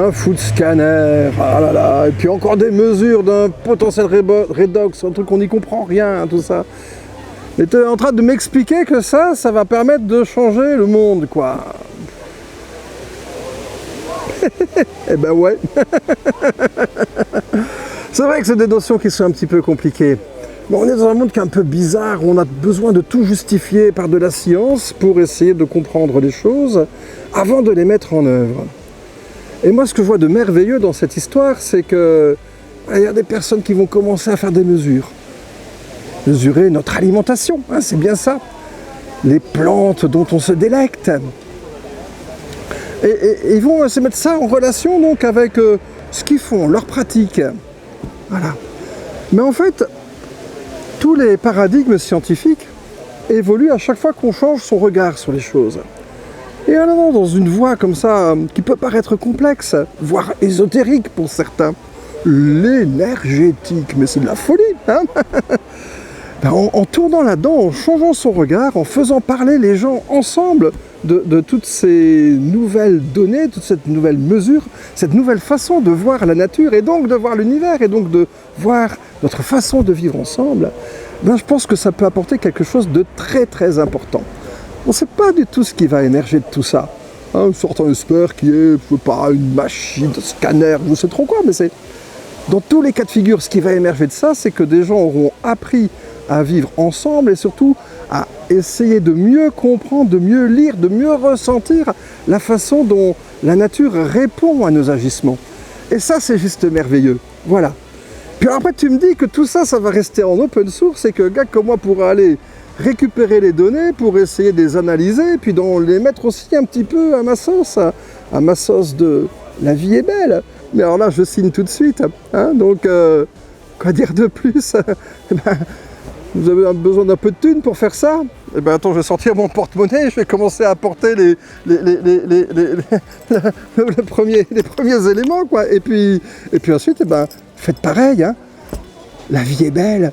un foot scanner, ah là là, et puis encore des mesures d'un potentiel redox, un truc qu'on n'y comprend rien, tout ça. Et tu es en train de m'expliquer que ça va permettre de changer le monde, quoi. Eh ben ouais. C'est vrai que c'est des notions qui sont un petit peu compliquées. Bon, on est dans un monde qui est un peu bizarre, où on a besoin de tout justifier par de la science pour essayer de comprendre les choses avant de les mettre en œuvre. Et moi, ce que je vois de merveilleux dans cette histoire, c'est que il y a des personnes qui vont commencer à faire des mesures. Mesurer notre alimentation, hein, c'est bien ça. Les plantes dont on se délecte. Et ils vont se mettre ça en relation donc avec ce qu'ils font, leurs pratiques. Voilà. Mais en fait, tous les paradigmes scientifiques évoluent à chaque fois qu'on change son regard sur les choses. Et en allant dans une voie comme ça, qui peut paraître complexe, voire ésotérique pour certains, l'énergétique, mais c'est de la folie, hein. Ben, en tournant là-dedans, en changeant son regard, en faisant parler les gens ensemble de toutes ces nouvelles données, toute cette nouvelle mesure, cette nouvelle façon de voir la nature et donc de voir l'univers et donc de voir notre façon de vivre ensemble, ben, je pense que ça peut apporter quelque chose de très très important. On ne sait pas du tout ce qui va émerger de tout ça. Hein, certains espèrent qu'il y ait, je sais pas, une machine, un scanner, je ne sais trop quoi, mais c'est... Dans tous les cas de figure, ce qui va émerger de ça, c'est que des gens auront appris à vivre ensemble et surtout à essayer de mieux comprendre, de mieux lire, de mieux ressentir la façon dont la nature répond à nos agissements. Et ça, c'est juste merveilleux. Voilà. Puis après, tu me dis que tout ça, ça va rester en open source et que gars comme moi pourra aller récupérer les données pour essayer de les analyser, puis les mettre aussi un petit peu à ma sauce de la vie est belle. Mais alors là, je signe tout de suite. Hein, donc, quoi dire de plus? Vous avez besoin d'un peu de thunes pour faire ça? Eh ben attends, je vais sortir mon porte-monnaie, je vais commencer à apporter les premiers éléments, quoi. Et puis ensuite, eh ben, faites pareil, hein. La vie est belle.